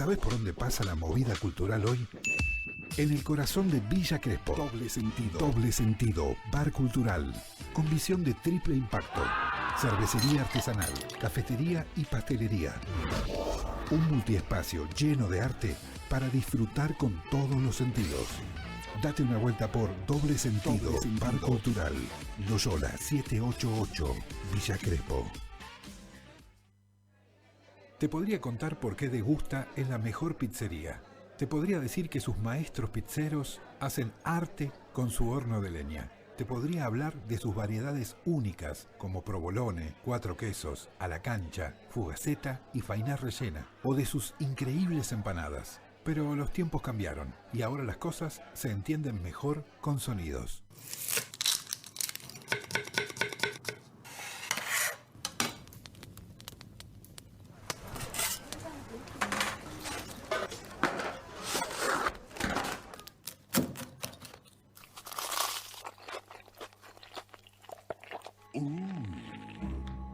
¿Sabés por dónde pasa la movida cultural hoy? En el corazón de Villa Crespo. Doble sentido, bar cultural, con visión de triple impacto. Cervecería artesanal, cafetería y pastelería. Un multiespacio lleno de arte para disfrutar con todos los sentidos. Date una vuelta por Doble Sentido, bar cultural, Loyola 788, Villa Crespo. Te podría contar por qué Degusta es la mejor pizzería. Te podría decir que sus maestros pizzeros hacen arte con su horno de leña. Te podría hablar de sus variedades únicas como provolone, cuatro quesos, a la cancha, fugaceta y fainá rellena. O de sus increíbles empanadas. Pero los tiempos cambiaron y ahora las cosas se entienden mejor con sonidos.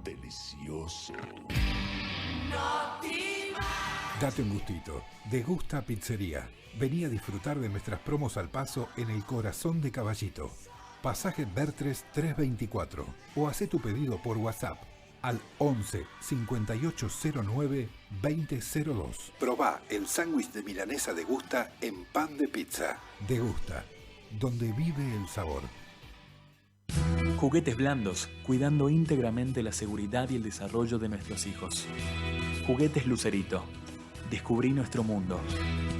Delicioso. Date un gustito. Degusta Pizzería. Vení a disfrutar de nuestras promos al paso en el corazón de Caballito. Pasaje Bertres 324. O hacé tu pedido por WhatsApp al 11 5809 2002. Probá el sándwich de milanesa Degusta en pan de pizza. Degusta, donde vive el sabor. Juguetes blandos, cuidando íntegramente la seguridad y el desarrollo de nuestros hijos. Juguetes Lucerito. Descubrí nuestro mundo.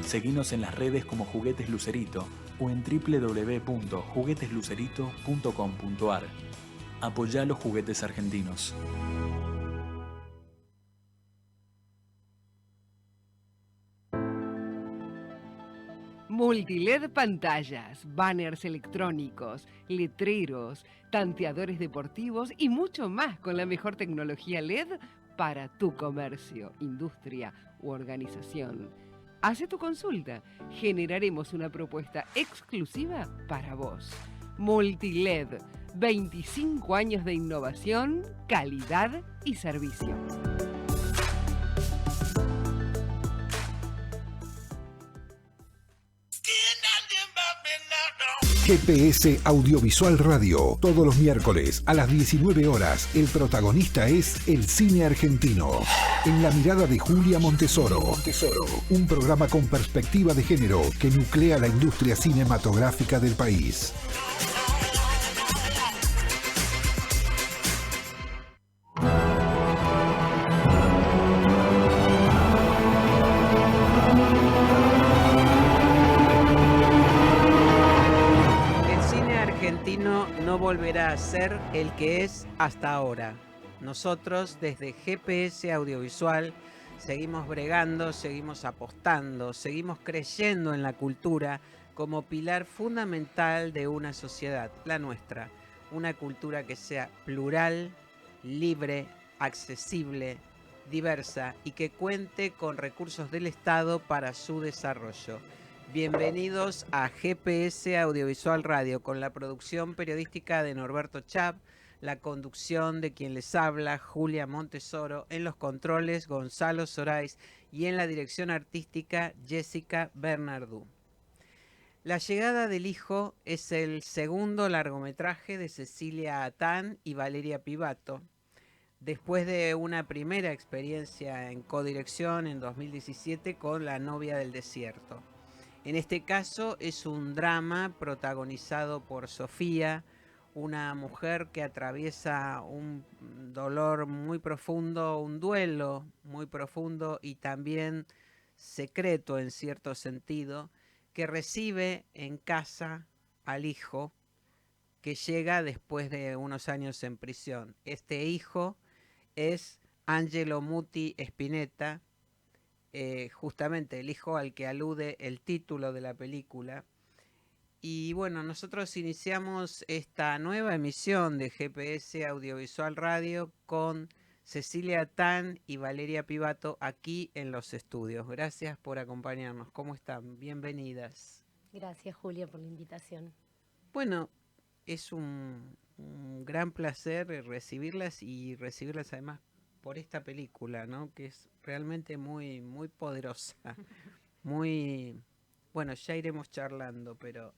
Seguinos en las redes como Juguetes Lucerito o en www.jugueteslucerito.com.ar. Apoyá los juguetes argentinos. Multiled pantallas, banners electrónicos, letreros, tanteadores deportivos y mucho más con la mejor tecnología LED para tu comercio, industria u organización. Hace tu consulta. Generaremos una propuesta exclusiva para vos. Multiled, 25 años de innovación, calidad y servicio. GPS Audiovisual Radio. Todos los miércoles a las 19 horas. El protagonista es el cine argentino. En la mirada de Julia Montesoro. Un programa con perspectiva de género que nuclea la industria cinematográfica del país. No volverá a ser el que es hasta ahora. Nosotros desde GPS Audiovisual seguimos bregando, seguimos apostando, seguimos creyendo en la cultura como pilar fundamental de una sociedad, la nuestra. Una cultura que sea plural, libre, accesible, diversa y que cuente con recursos del Estado para su desarrollo. Bienvenidos a GPS Audiovisual Radio, con la producción periodística de Norberto Chap, la conducción de quien les habla, Julia Montesoro, en los controles, Gonzalo Sorais, y en la dirección artística, Jessica Bernardú. La llegada del hijo es el segundo largometraje de Cecilia Atán y Valeria Pivato, después de una primera experiencia en codirección en 2017 con La novia del desierto. En este caso es un drama protagonizado por Sofía, una mujer que atraviesa un dolor muy profundo, un duelo muy profundo y también secreto en cierto sentido, que recibe en casa al hijo que llega después de unos años en prisión. Este hijo es Angelo Muti Spinetta, justamente el hijo al que alude el título de la película. Y bueno, nosotros iniciamos esta nueva emisión de GPS Audiovisual Radio con Cecilia Atán y Valeria Pivato aquí en los estudios. Gracias por acompañarnos. ¿Cómo están? Bienvenidas. Gracias, Julia, por la invitación. Bueno, es un gran placer recibirlas y recibirlas además por esta película, ¿no? Que es realmente muy, muy poderosa, muy, bueno, ya iremos charlando, pero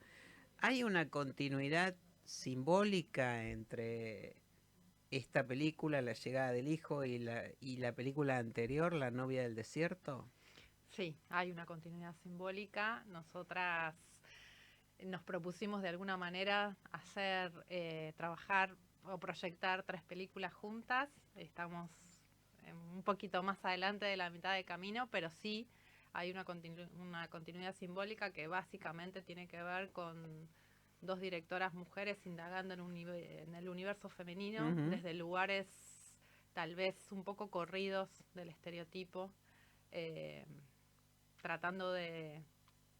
hay una continuidad simbólica entre esta película, La llegada del hijo, y la película anterior, La novia del desierto. Sí, hay una continuidad simbólica. Nosotras nos propusimos de alguna manera hacer, trabajar o proyectar 3 películas juntas. Estamos un poquito más adelante de la mitad de camino, pero sí hay una continuidad simbólica que básicamente tiene que ver con 2 directoras mujeres indagando en el universo femenino, desde lugares tal vez un poco corridos del estereotipo, tratando de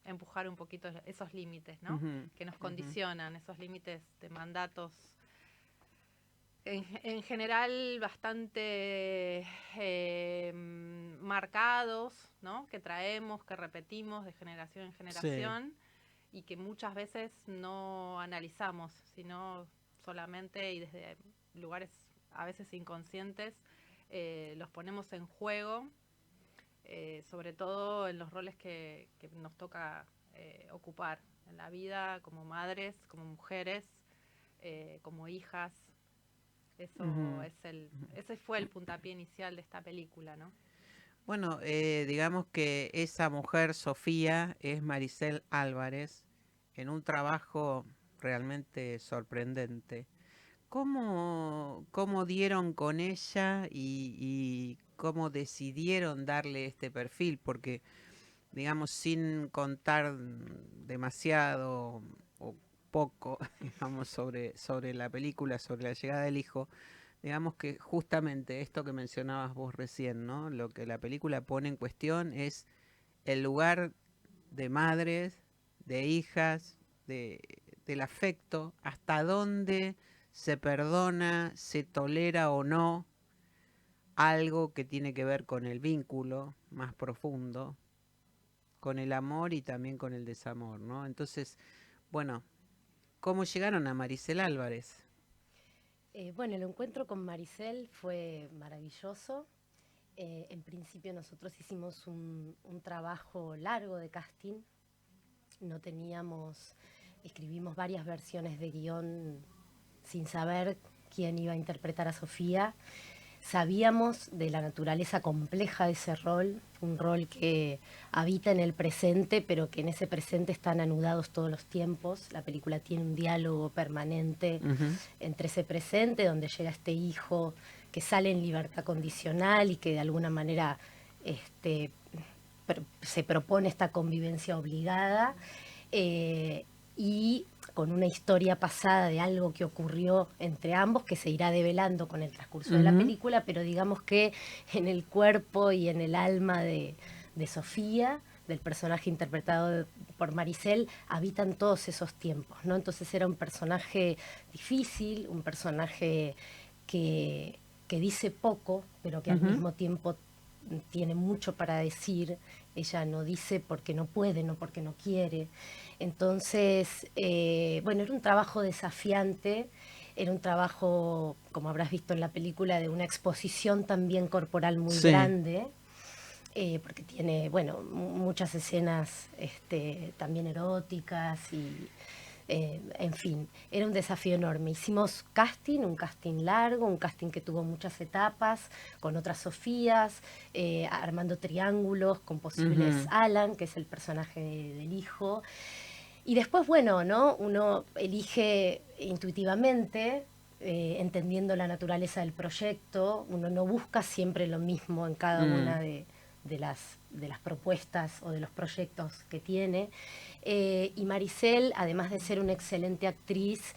empujar un poquito esos límites, ¿no? Que nos condicionan, esos límites de mandatos en general bastante marcados, ¿no? Que traemos, que repetimos de generación en generación, y que muchas veces no analizamos, sino solamente y desde lugares a veces inconscientes los ponemos en juego, sobre todo en los roles que nos toca ocupar en la vida, como madres, como mujeres, como hijas. Eso ese fue el puntapié inicial de esta película, ¿no? Bueno, digamos que esa mujer, Sofía, es Maricel Álvarez, en un trabajo realmente sorprendente. ¿Cómo dieron con ella y cómo decidieron darle este perfil? Porque, digamos, sin contar demasiado o poco, digamos, sobre la película, sobre la llegada del hijo, digamos que justamente esto que mencionabas vos recién, ¿no? Lo que la película pone en cuestión es el lugar de madres, de hijas, del afecto, hasta dónde se perdona, se tolera o no algo que tiene que ver con el vínculo más profundo, con el amor y también con el desamor, ¿no? Entonces, bueno, ¿cómo llegaron a Maricel Álvarez? Bueno, el encuentro con Maricel fue maravilloso. En principio nosotros hicimos un trabajo largo de casting. No teníamos, escribimos varias versiones de guión sin saber quién iba a interpretar a Sofía. Sabíamos de la naturaleza compleja de ese rol, un rol que habita en el presente, pero que en ese presente están anudados todos los tiempos. La película tiene un diálogo permanente entre ese presente, donde llega este hijo que sale en libertad condicional y que de alguna manera se propone esta convivencia obligada, y con una historia pasada de algo que ocurrió entre ambos que se irá develando con el transcurso de la película, pero digamos que en el cuerpo y en el alma de Sofía, del personaje interpretado por Maricel, habitan todos esos tiempos, ¿no? Entonces era un personaje difícil, un personaje que dice poco, pero que al mismo tiempo tiene mucho para decir. Ella no dice porque no puede, no porque no quiere. Entonces, bueno, era un trabajo desafiante, era un trabajo, como habrás visto en la película, de una exposición también corporal muy grande, porque tiene, bueno, muchas escenas también eróticas y... en fin, era un desafío enorme. Hicimos un casting largo, un casting que tuvo muchas etapas, con otras Sofías, armando triángulos con posibles Alan, que es el personaje del hijo. Y después, bueno, ¿no? Uno elige intuitivamente, entendiendo la naturaleza del proyecto. Uno no busca siempre lo mismo en cada una de las propuestas o de los proyectos que tiene. Y Maricel, además de ser una excelente actriz,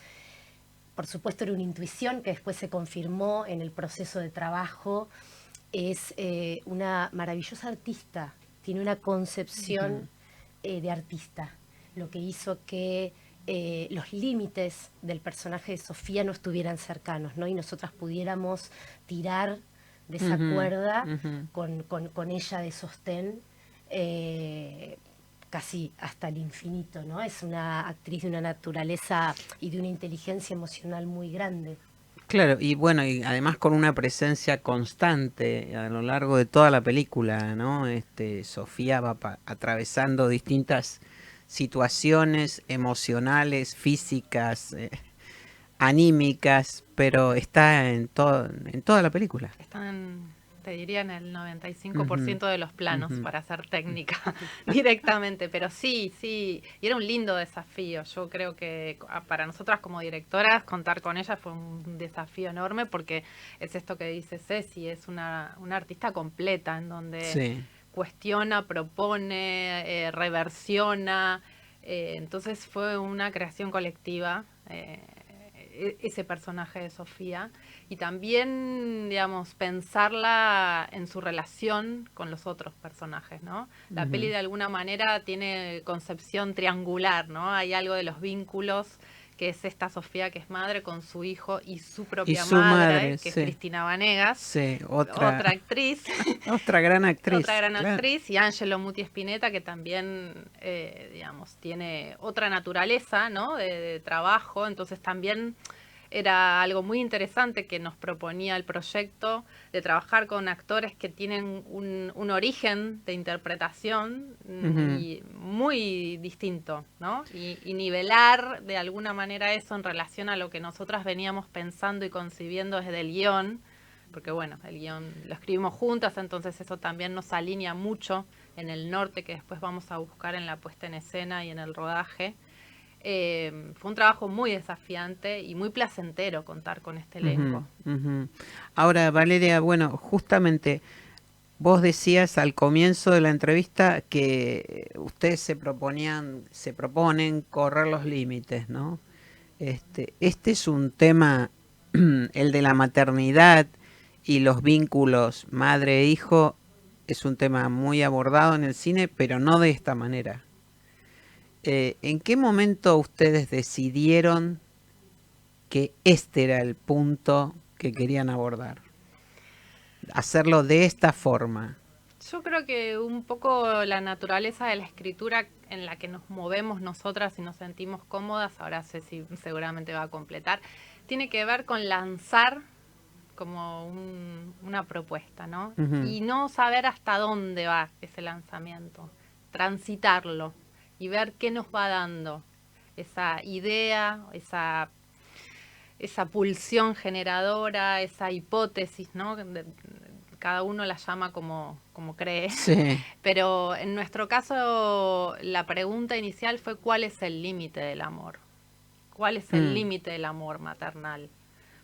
por supuesto era una intuición que después se confirmó en el proceso de trabajo, es una maravillosa artista, tiene una concepción de artista, lo que hizo que los límites del personaje de Sofía no estuvieran cercanos, ¿no? Y nosotras pudiéramos tirar de esa cuerda con ella de sostén, casi hasta el infinito, ¿no? Es una actriz de una naturaleza y de una inteligencia emocional muy grande. Claro, y bueno, y además con una presencia constante a lo largo de toda la película, ¿no? Sofía va atravesando distintas situaciones emocionales, físicas, anímicas, pero está en toda la película. Están, te diría, en el 95% Ujú, de los planos, ujú. para hacer técnica directamente, pero sí, sí, y era un lindo desafío. Yo creo que para nosotras como directoras contar con ella fue un desafío enorme, porque es esto que dice Ceci, es una artista completa en donde Sí. cuestiona, propone, reversiona, entonces fue una creación colectiva. Ese personaje de Sofía, y también, digamos, pensarla en su relación con los otros personajes, ¿no? La peli Ujú. de alguna manera tiene concepción triangular, ¿no? Hay algo de los vínculos, que es esta Sofía que es madre con su hijo y su Y propia su madre, madre, que es sí. Cristina Vanegas, Sí, otra, otra actriz. otra gran Otra actriz, gran claro. actriz, y Angelo Muti Spinetta, que también, digamos, tiene otra naturaleza, ¿no? De trabajo, entonces también era algo muy interesante que nos proponía el proyecto, de trabajar con actores que tienen un origen de interpretación Ujú. y muy distinto, ¿no? Y nivelar de alguna manera eso en relación a lo que nosotras veníamos pensando y concibiendo desde el guión, porque bueno, el guión lo escribimos juntas, entonces eso también nos alinea mucho en el norte que después vamos a buscar en la puesta en escena y en el rodaje. Fue un trabajo muy desafiante y muy placentero contar con este Ujú, elenco. ujú. Ahora, Valeria, bueno, justamente vos decías al comienzo de la entrevista que ustedes se proponen correr los límites, ¿no? Este es un tema, el de la maternidad y los vínculos madre-hijo, es un tema muy abordado en el cine, pero no de esta manera. ¿En qué momento ustedes decidieron que este era el punto que querían abordar? Hacerlo de esta forma. Yo creo que un poco la naturaleza de la escritura en la que nos movemos nosotras y nos sentimos cómodas, ahora Ceci seguramente va a completar, tiene que ver con lanzar como una propuesta, ¿no? Ujú. Y no saber hasta dónde va ese lanzamiento, transitarlo y ver qué nos va dando esa idea, esa pulsión generadora, esa hipótesis, ¿no? Cada uno la llama como cree, Sí. pero en nuestro caso la pregunta inicial fue ¿cuál es el límite del amor? ¿Cuál es el Mm. límite del amor maternal?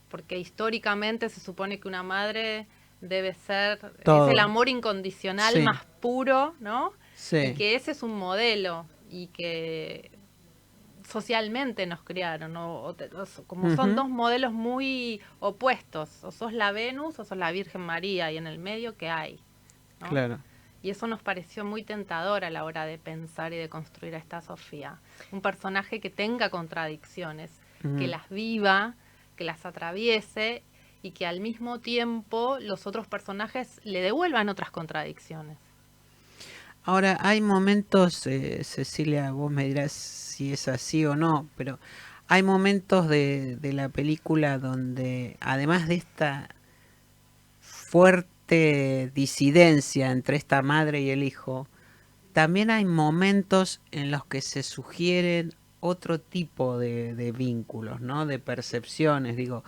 Porque históricamente se supone que una madre debe ser, es el Todo. amor incondicional Sí. más puro, ¿no? Y Sí. que ese es un modelo y que socialmente nos criaron, ¿no? Como son Ujú. dos modelos muy opuestos, o sos la Venus o sos la Virgen María, y en el medio, ¿qué hay? ¿No? Claro. Y eso nos pareció muy tentador a la hora de pensar y de construir a esta Sofía. Un personaje que tenga contradicciones, que Ujú. las viva, que las atraviese, y que al mismo tiempo los otros personajes le devuelvan otras contradicciones. Ahora, hay momentos, Cecilia, vos me dirás si es así o no, pero hay momentos de la película donde, además de esta fuerte disidencia entre esta madre y el hijo, también hay momentos en los que se sugieren otro tipo de vínculos, ¿no? De percepciones, digo,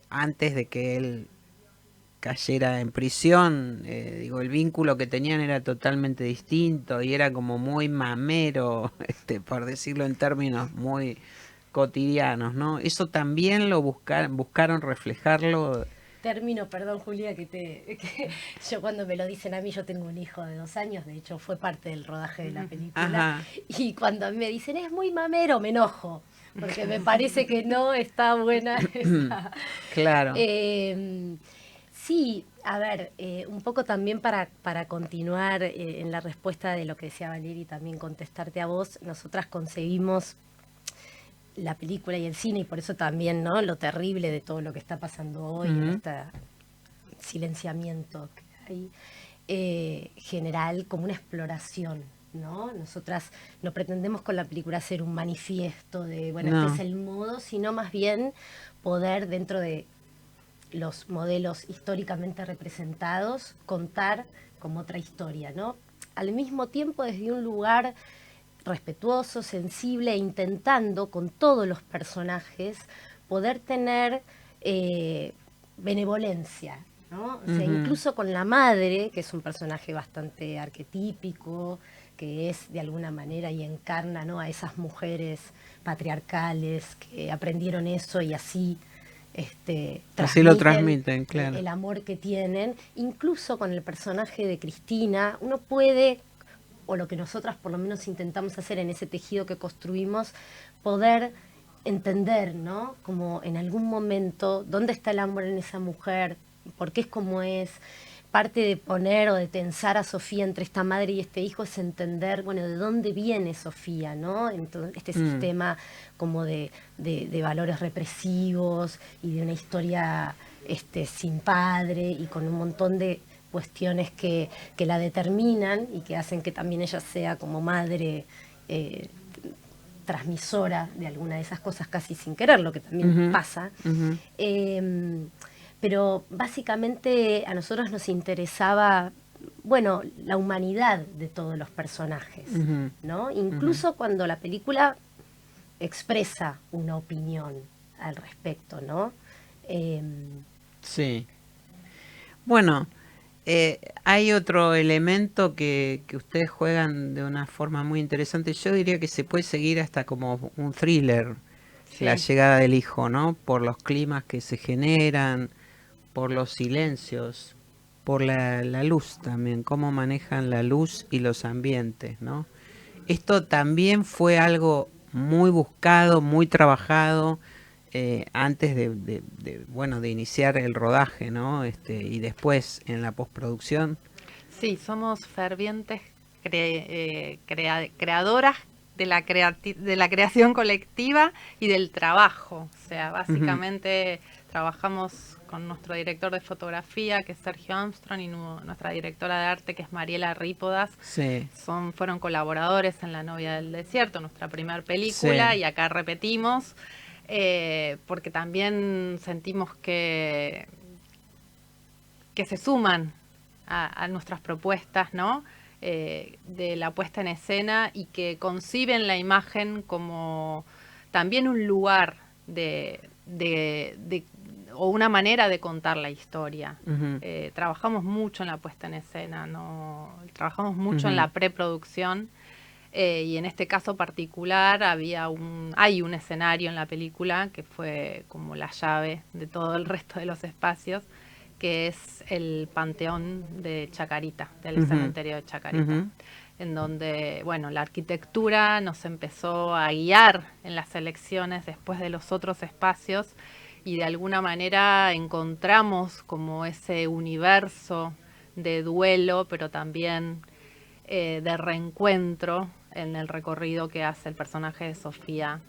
antes de que él cayera en prisión, digo, el vínculo que tenían era totalmente distinto y era como muy mamero, por decirlo en términos muy cotidianos, ¿no? Eso también lo buscaron reflejarlo. Término, perdón Julia, que yo cuando me lo dicen a mí, yo tengo un hijo de 2 años, de hecho fue parte del rodaje de la película, Ajá. y cuando a mí me dicen es muy mamero, me enojo, porque me parece que no está buena esa... Claro. Sí, a ver, un poco también para continuar en la respuesta de lo que decía Valeria y también contestarte a vos, nosotras concebimos la película y el cine, y por eso también, ¿no? Lo terrible de todo lo que está pasando hoy, en este silenciamiento que hay general, como una exploración, ¿no? Nosotras no pretendemos con la película hacer un manifiesto de, bueno, No. este es el modo, sino más bien poder dentro de los modelos históricamente representados, contar como otra historia, ¿no? Al mismo tiempo desde un lugar respetuoso, sensible e intentando con todos los personajes poder tener benevolencia, ¿no? O sea, incluso con la madre, que es un personaje bastante arquetípico, que es de alguna manera y encarna, ¿no?, a esas mujeres patriarcales que aprendieron eso y así así lo transmiten, claro. El amor que tienen. Incluso con el personaje de Cristina, uno puede, o lo que nosotras por lo menos intentamos hacer en ese tejido que construimos, poder entender, ¿no?, como en algún momento, dónde está el amor en esa mujer, por qué es como es. Parte de poner o de tensar a Sofía entre esta madre y este hijo es entender, bueno, de dónde viene Sofía, ¿no? Entonces, este sistema como de valores represivos y de una historia sin padre y con un montón de cuestiones que la determinan y que hacen que también ella sea como madre transmisora de alguna de esas cosas casi sin querer, lo que también pasa. Pero básicamente a nosotros nos interesaba, bueno, la humanidad de todos los personajes, ¿no? Incluso cuando la película expresa una opinión al respecto, ¿no? Sí. Bueno, hay otro elemento que ustedes juegan de una forma muy interesante. Yo diría que se puede seguir hasta como un thriller, Sí. La llegada del hijo, ¿no? Por los climas que se generan, por los silencios, por la luz también, cómo manejan la luz y los ambientes, ¿no? Esto también fue algo muy buscado, muy trabajado antes de iniciar el rodaje, ¿no? Y después en la postproducción. Sí, somos fervientes creadoras de la creación colectiva y del trabajo. O sea, básicamente trabajamos con nuestro director de fotografía, que es Sergio Armstrong, y nuestra directora de arte, que es Mariela Rípodas. Sí. Fueron colaboradores en La novia del desierto, nuestra primera película, Sí. y acá repetimos, porque también sentimos que se suman a nuestras propuestas, ¿no? De la puesta en escena, y que conciben la imagen como también un lugar o una manera de contar la historia. Trabajamos mucho en la puesta en escena, trabajamos mucho en la preproducción, y en este caso particular hay un escenario en la película que fue como la llave de todo el resto de los espacios, que es el Panteón de Chacarita, del cementerio de Chacarita, en donde, bueno, la arquitectura nos empezó a guiar en las elecciones después de los otros espacios, y de alguna manera encontramos como ese universo de duelo, pero también de reencuentro en el recorrido que hace el personaje de Sofía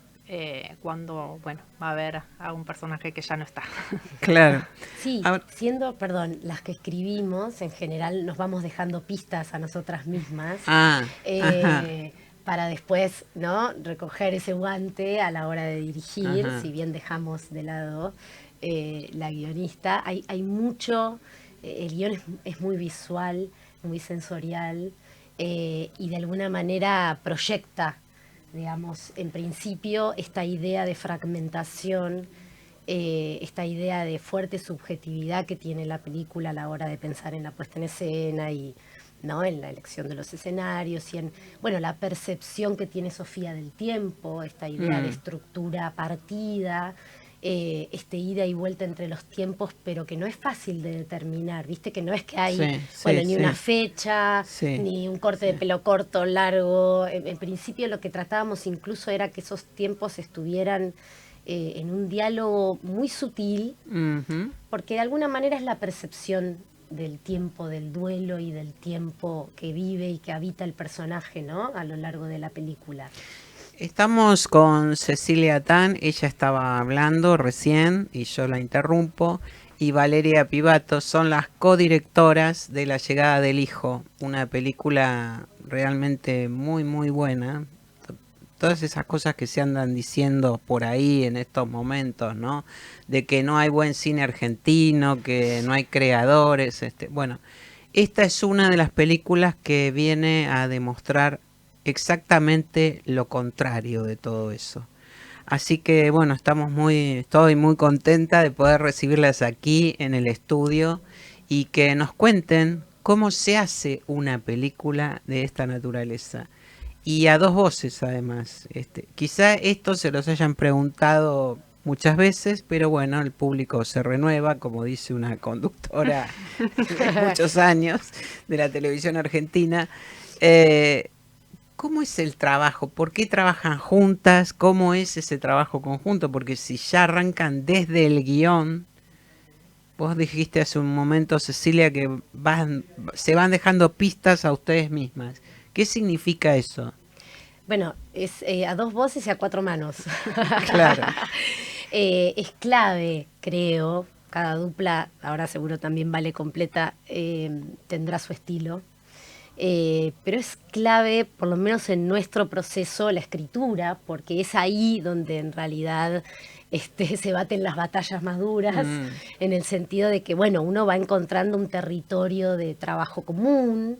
cuando, bueno, va a ver a un personaje que ya no está. Claro. Sí, perdón, las que escribimos, en general nos vamos dejando pistas a nosotras mismas. Para después, ¿no?, recoger ese guante a la hora de dirigir, si bien dejamos de lado la guionista. Hay mucho, el guión es muy visual, muy sensorial, y de alguna manera proyecta, digamos, en principio esta idea de fragmentación, esta idea de fuerte subjetividad que tiene la película a la hora de pensar en la puesta en escena y, ¿no?, en la elección de los escenarios y en, bueno, la percepción que tiene Sofía del tiempo, esta idea de estructura partida, ida y vuelta entre los tiempos, pero que no es fácil de determinar, viste que no es que hay ni una fecha, ni un corte de pelo corto, largo. En principio lo que tratábamos incluso era que esos tiempos estuvieran en un diálogo muy sutil, porque de alguna manera es la percepción del tiempo, del duelo y del tiempo que vive y que habita el personaje, ¿no?, a lo largo de la película. Estamos con Cecilia Tan, ella estaba hablando recién y yo la interrumpo, y Valeria Pivato son las codirectoras de La llegada del hijo, una película realmente muy muy buena, todas esas cosas que se andan diciendo por ahí en estos momentos, ¿no? De que no hay buen cine argentino, que no hay creadores, bueno, esta es una de las películas que viene a demostrar exactamente lo contrario de todo eso. Así que bueno, estoy muy contenta de poder recibirlas aquí en el estudio y que nos cuenten cómo se hace una película de esta naturaleza. Y a dos voces además. Quizá esto se los hayan preguntado muchas veces, pero bueno, el público se renueva, como dice una conductora de muchos años de la televisión argentina. ¿Cómo es el trabajo? ¿Por qué trabajan juntas? ¿Cómo es ese trabajo conjunto? Porque si ya arrancan desde el guión, vos dijiste hace un momento, Cecilia, que se van dejando pistas a ustedes mismas. ¿Qué significa eso? Bueno, es a dos voces y a cuatro manos. Claro. Es clave, creo. Cada dupla, ahora seguro también vale completa, tendrá su estilo. Pero es clave, por lo menos en nuestro proceso, la escritura, porque es ahí donde en realidad se baten las batallas más duras, en el sentido de que, bueno, uno va encontrando un territorio de trabajo común.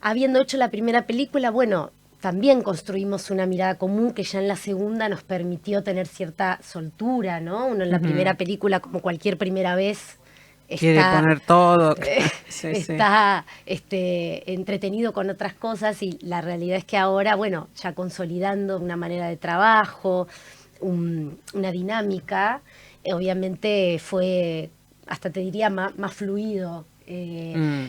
Habiendo hecho la primera película, bueno, también construimos una mirada común que ya en la segunda nos permitió tener cierta soltura, ¿no? Uno en la primera película, como cualquier primera vez, quiere poner todo. Está entretenido con otras cosas, y la realidad es que ahora, bueno, ya consolidando una manera de trabajo, una dinámica, obviamente fue, hasta te diría, más fluido.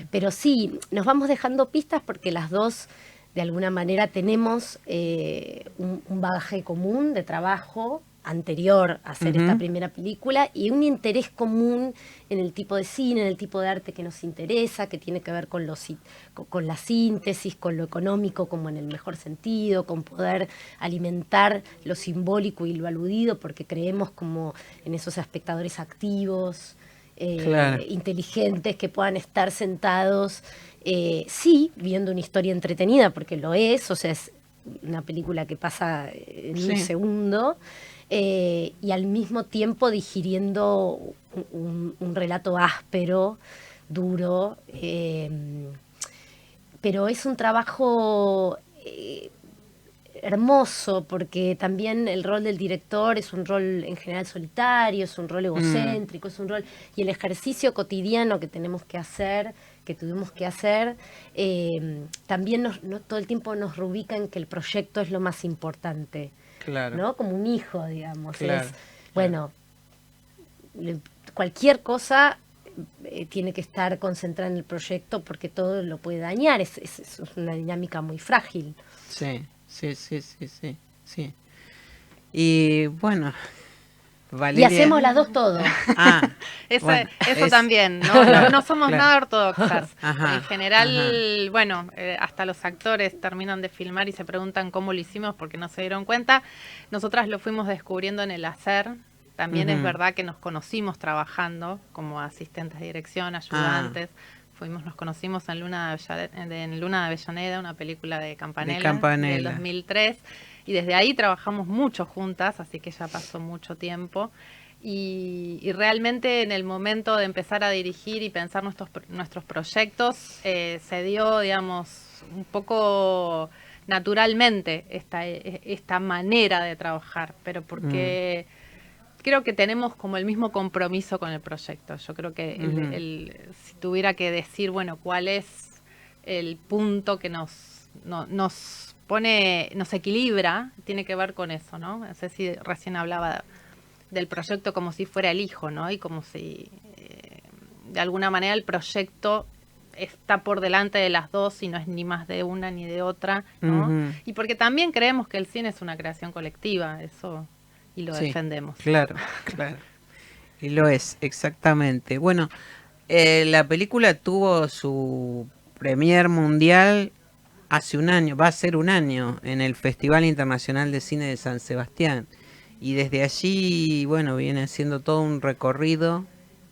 Pero sí, nos vamos dejando pistas porque las dos, de alguna manera, tenemos un bagaje común de trabajo anterior a hacer esta primera película, y un interés común en el tipo de cine, en el tipo de arte que nos interesa, que tiene que ver con la síntesis, con lo económico como en el mejor sentido, con poder alimentar lo simbólico y lo aludido, porque creemos como en esos espectadores activos, claro, inteligentes, que puedan estar sentados, sí, viendo una historia entretenida, porque lo es, o sea, es una película que pasa en un segundo, y al mismo tiempo digiriendo un relato áspero, duro, pero es un trabajo hermoso, porque también el rol del director es un rol en general solitario, es un rol egocéntrico, es un rol, y el ejercicio cotidiano que tenemos que hacer, que tuvimos que hacer, también todo el tiempo nos reubica en que el proyecto es lo más importante. Claro. ¿No? Como un hijo, digamos. Claro, bueno, cualquier cosa tiene que estar concentrada en el proyecto, porque todo lo puede dañar. Es una dinámica muy frágil. Sí. Y bueno, Valeria. Y hacemos las dos todo. Eso también, ¿no? No somos nada ortodoxas. Ajá, en general, bueno, hasta los actores terminan de filmar y se preguntan cómo lo hicimos porque no se dieron cuenta. Nosotras lo fuimos descubriendo en el hacer. También es verdad que nos conocimos trabajando como asistentes de dirección, ayudantes. Nos conocimos en Luna de Avellaneda, una película de Campanella, del 2003. Y desde ahí trabajamos mucho juntas, así que ya pasó mucho tiempo. Y realmente en el momento de empezar a dirigir y pensar nuestros proyectos, se dio, digamos, un poco naturalmente esta manera de trabajar, pero porque creo que tenemos como el mismo compromiso con el proyecto. Yo creo que si tuviera que decir, bueno, cuál es el punto que nos equilibra, tiene que ver con eso, ¿no? No sé si recién hablaba del proyecto como si fuera el hijo, ¿no? Y como si de alguna manera el proyecto está por delante de las dos y no es ni más de una ni de otra, ¿no? Y porque también creemos que el cine es una creación colectiva, eso, y lo defendemos. Claro. Y lo es, exactamente. Bueno, la película tuvo su premier mundial hace un año, va a ser un año, en el Festival Internacional de Cine de San Sebastián. Y desde allí, bueno, viene haciendo todo un recorrido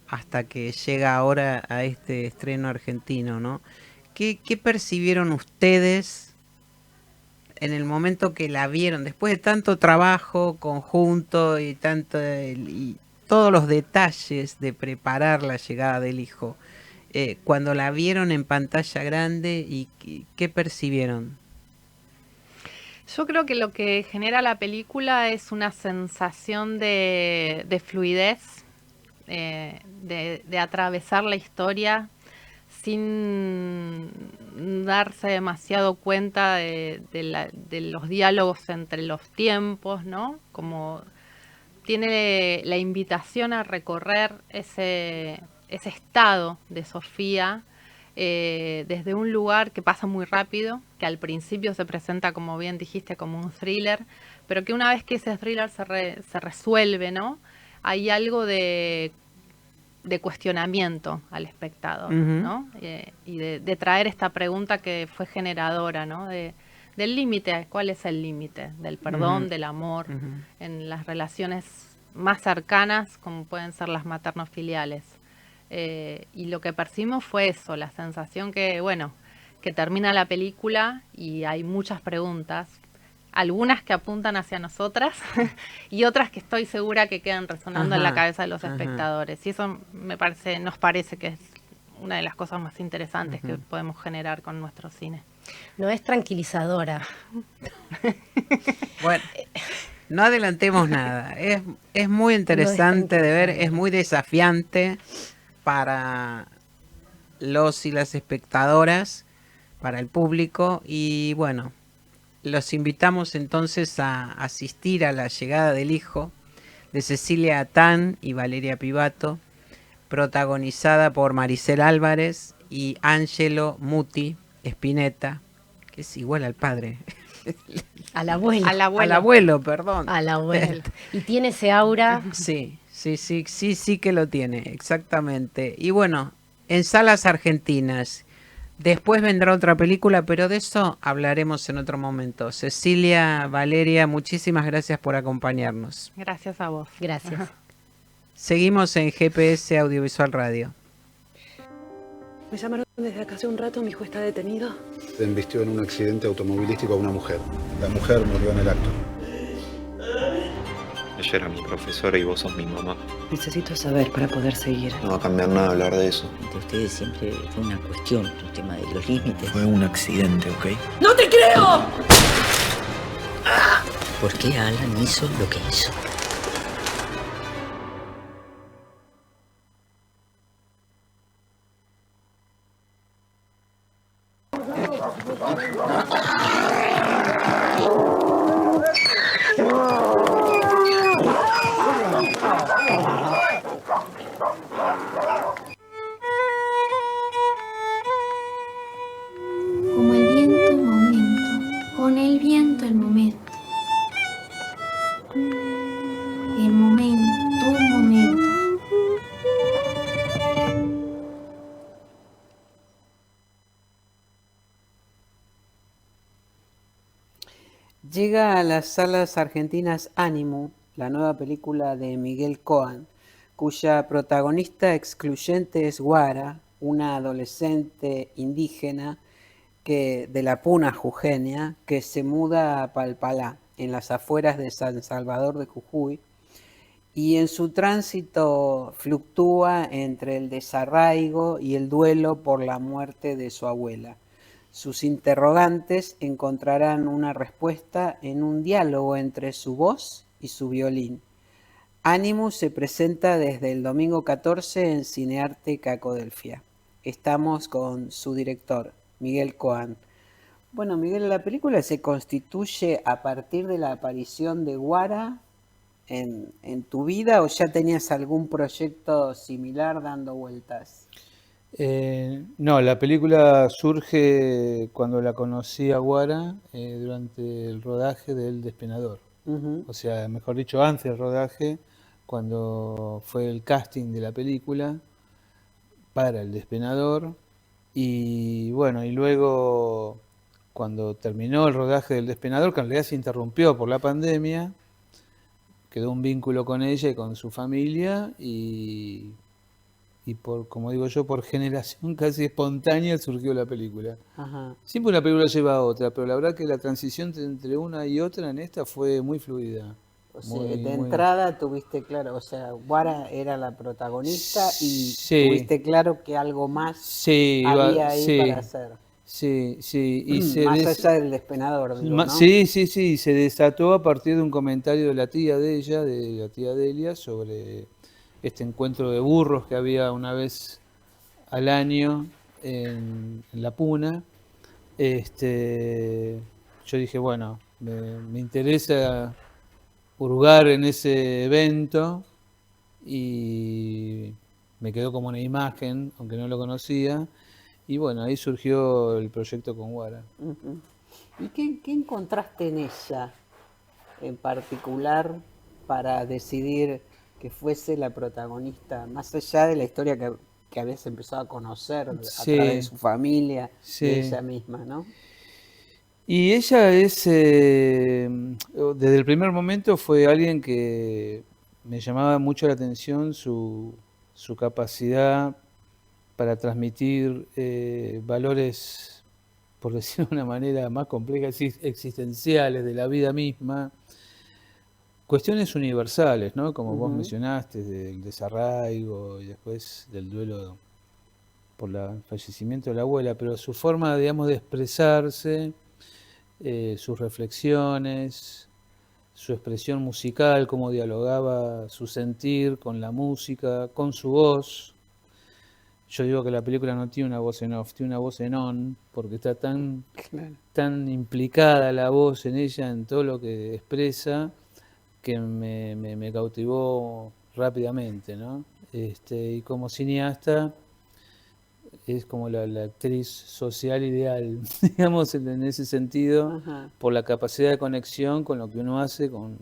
hasta que llega ahora a este estreno argentino, ¿no? ¿Qué percibieron ustedes en el momento que la vieron, después de tanto trabajo conjunto y y todos los detalles de preparar la llegada del hijo, cuando la vieron en pantalla grande, y qué percibieron? Yo creo que lo que genera la película es una sensación de fluidez, de atravesar la historia sin darse demasiado cuenta de los diálogos entre los tiempos, ¿no? Como tiene la invitación a recorrer ese estado de Sofía, desde un lugar que pasa muy rápido, que al principio se presenta, como bien dijiste, como un thriller, pero que una vez que ese thriller se resuelve, ¿no? Hay algo de cuestionamiento al espectador, ¿no? Y de traer esta pregunta que fue generadora, ¿no? Del límite, ¿cuál es el límite? Del perdón, del amor, en las relaciones más cercanas, como pueden ser las materno-filiales. Y lo que percibimos fue eso, la sensación que, bueno, que termina la película y hay muchas preguntas, algunas que apuntan hacia nosotras y otras que estoy segura que quedan resonando en la cabeza de los espectadores. Y eso nos parece que es una de las cosas más interesantes que podemos generar con nuestro cine. No es tranquilizadora. Bueno, no adelantemos nada. Es muy interesante de ver, es muy desafiante para los y las espectadoras, para el público, y bueno, los invitamos entonces a asistir a la llegada del hijo de Cecilia Atán y Valeria Pivato, protagonizada por Maricel Álvarez y Angelo Muti Spinetta, que es igual al padre. Al abuelo. Al abuelo, perdón. Al abuelo. Y tiene ese aura. Sí que lo tiene, exactamente. Y bueno, en salas argentinas. Después vendrá otra película, pero de eso hablaremos en otro momento. Cecilia, Valeria, muchísimas gracias por acompañarnos. Gracias a vos. Gracias. Seguimos en GPS Audiovisual Radio. Me llamaron desde acá hace un rato, mi hijo está detenido. Embistió en un accidente automovilístico a una mujer. La mujer murió en el acto. Ella era mi profesora y vos sos mi mamá. Necesito saber para poder seguir. No va a cambiar nada hablar de eso. Entre ustedes siempre fue una cuestión, el tema de los límites. Fue un accidente, ¿ok? ¡No te creo! ¿Por qué Alan hizo lo que hizo? Como el viento momento, con el viento el momento. El momento, un momento. Llega a las salas argentinas Ánimo, la nueva película de Miguel Coan, cuya protagonista excluyente es Guara, una adolescente indígena de la Puna jujeña, que se muda a Palpalá, en las afueras de San Salvador de Jujuy, y en su tránsito fluctúa entre el desarraigo y el duelo por la muerte de su abuela. Sus interrogantes encontrarán una respuesta en un diálogo entre su voz y su violín. Animus se presenta desde el domingo 14 en Cinearte Cacodelfia. Estamos con su director, Miguel Coan. Bueno, Miguel, la película se constituye a partir de la aparición de Guara en tu vida, o ya tenías algún proyecto similar dando vueltas? No, la película surge cuando la conocí a Guara durante el rodaje del Despenador. O sea, mejor dicho, antes del rodaje, cuando fue el casting de la película para el Despenador. Y bueno, y luego cuando terminó el rodaje del Despenador, que en realidad se interrumpió por la pandemia, quedó un vínculo con ella y con su familia, y por, como digo yo, por generación casi espontánea surgió la película. Ajá. Siempre una película lleva a otra, pero la verdad que la transición entre una y otra en esta fue muy fluida. O sea, de entrada tuviste claro, o sea, Guara era la protagonista y sí, tuviste claro que algo más sí, había ahí sí, para hacer. Sí, sí. Y más allá del despenador, digo, ¿no? Sí, sí, sí. Se desató a partir de un comentario de la tía de ella, de la tía Delia, sobre este encuentro de burros que había una vez al año en La Puna. Yo dije, bueno, me interesa hurgar en ese evento y me quedó como una imagen, aunque no lo conocía. Y bueno, ahí surgió el proyecto con Guara. Uh-huh. ¿Y qué encontraste en ella en particular para decidir que fuese la protagonista, más allá de la historia que habías empezado a conocer a través de su familia, de ella misma, ¿no? Y ella es, desde el primer momento fue alguien que me llamaba mucho la atención su capacidad para transmitir valores, por decirlo de una manera más compleja, existenciales de la vida misma, cuestiones universales, ¿no? Como vos mencionaste, del desarraigo y después del duelo por el fallecimiento de la abuela, pero su forma, digamos, de expresarse, sus reflexiones, su expresión musical, cómo dialogaba su sentir con la música, con su voz. Yo digo que la película no tiene una voz en off, tiene una voz en on, porque está tan implicada la voz en ella, en todo lo que expresa, que me cautivó rápidamente, ¿no? Y como cineasta es como la actriz social ideal, digamos, en ese sentido, por la capacidad de conexión con lo que uno hace, con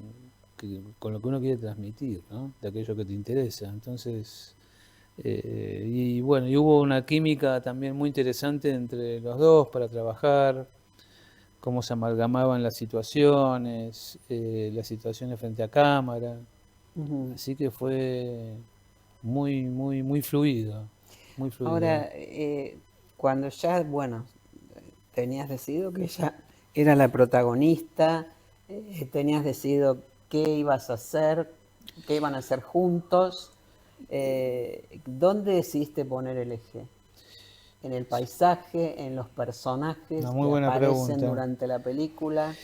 lo que uno quiere transmitir, ¿no? De aquello que te interesa. Entonces, y bueno, y hubo una química también muy interesante entre los dos para trabajar, cómo se amalgamaban las situaciones frente a cámara. Así que fue muy, muy, muy fluido. Muy fluido. Ahora, cuando ya, bueno, tenías decidido que ella era la protagonista, tenías decidido qué ibas a hacer, qué iban a hacer juntos, ¿dónde decidiste poner el eje? ¿En el paisaje, en los personajes que aparecen durante la película?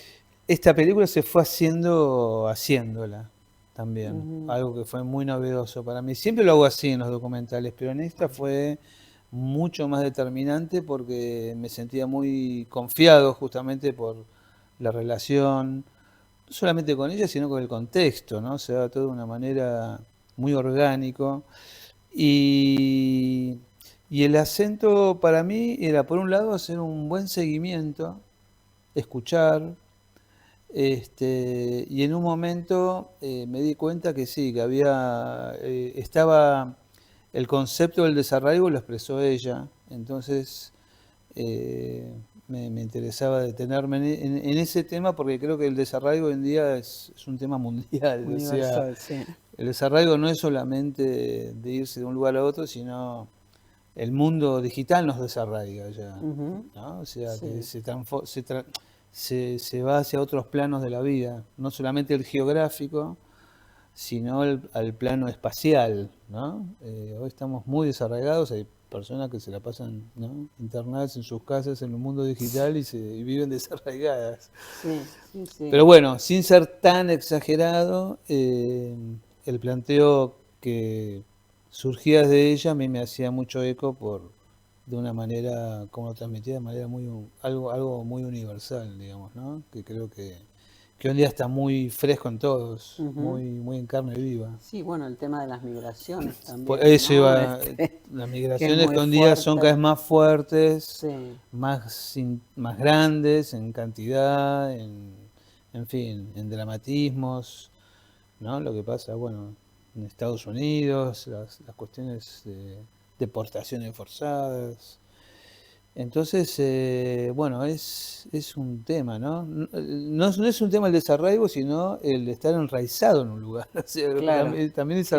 Esta película se fue haciéndola también, algo que fue muy novedoso para mí. Siempre lo hago así en los documentales, pero en esta fue mucho más determinante porque me sentía muy confiado justamente por la relación, no solamente con ella, sino con el contexto, ¿no? Se da todo de una manera muy orgánico. Y el acento para mí era, por un lado, hacer un buen seguimiento, escuchar, y en un momento me di cuenta que sí, que estaba el concepto del desarraigo, lo expresó ella, entonces me interesaba detenerme en ese tema porque creo que el desarraigo hoy en día es un tema mundial. Universal, o sea, el desarraigo no es solamente de irse de un lugar a otro, sino el mundo digital nos desarraiga ya, ¿no? O sea, que se va hacia otros planos de la vida, no solamente el geográfico, sino al plano espacial, ¿no? Hoy estamos muy desarraigados, hay personas que se la pasan, ¿no?, internadas en sus casas en el mundo digital y viven desarraigadas. Sí. Pero bueno, sin ser tan exagerado, el planteo que surgía de ella a mí me hacía mucho eco de una manera, como lo transmitía, de manera algo muy universal, digamos, ¿no? Que creo que hoy en día está muy fresco en todos, muy en carne viva. Sí, bueno, el tema de las migraciones también. Por eso ¿no? iba, las migraciones que hoy en día son cada vez más fuertes, más grandes en cantidad, en fin, en dramatismos, ¿no? Lo que pasa, bueno, en Estados Unidos, las cuestiones de deportaciones forzadas. Entonces, bueno, es un tema, ¿no? No es un tema el desarraigo, sino el estar enraizado en un lugar. O sea, claro, también es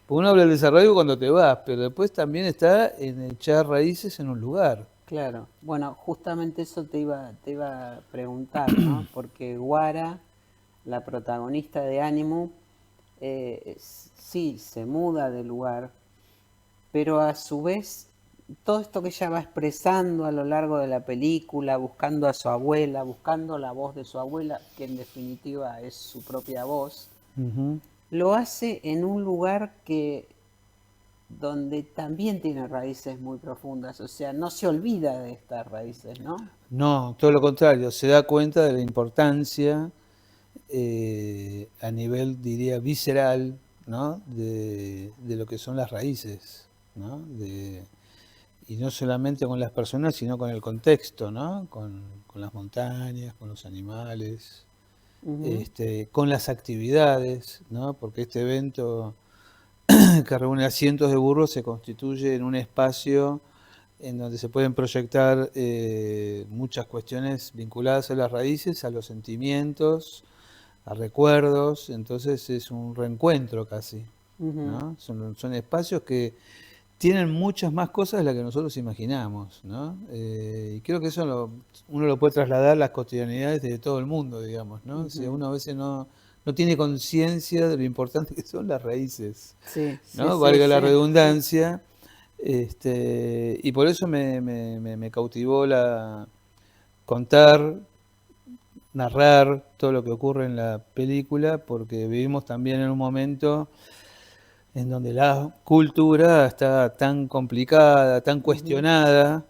Porque uno habla del desarrollo cuando te vas, pero después también está en echar raíces en un lugar. Claro, bueno, justamente eso te iba a preguntar, ¿no? Porque Guara, la protagonista de Animu, sí, se muda de lugar, pero a su vez, todo esto que ella va expresando a lo largo de la película, buscando a su abuela, buscando la voz de su abuela, que en definitiva es su propia voz, lo hace en un lugar donde también tiene raíces muy profundas, o sea, no se olvida de estas raíces, ¿no? No, todo lo contrario, se da cuenta de la importancia a nivel, diría, visceral, ¿no? de lo que son las raíces, ¿no? Y no solamente con las personas, sino con el contexto, ¿no? Con las montañas, con los animales, con las actividades, ¿no? Porque este evento que reúne a cientos de burros se constituye en un espacio en donde se pueden proyectar muchas cuestiones vinculadas a las raíces, a los sentimientos, a recuerdos, entonces es un reencuentro casi, ¿no? Son espacios que tienen muchas más cosas de las que nosotros imaginamos, ¿no? Y creo que eso uno lo puede trasladar a las cotidianidades de todo el mundo, digamos, ¿no? O sea, uno a veces no tiene conciencia de lo importante que son las raíces, ¿no? Valga la redundancia. Y por eso me cautivó contar, narrar todo lo que ocurre en la película, porque vivimos también en un momento en donde la cultura está tan complicada, tan cuestionada,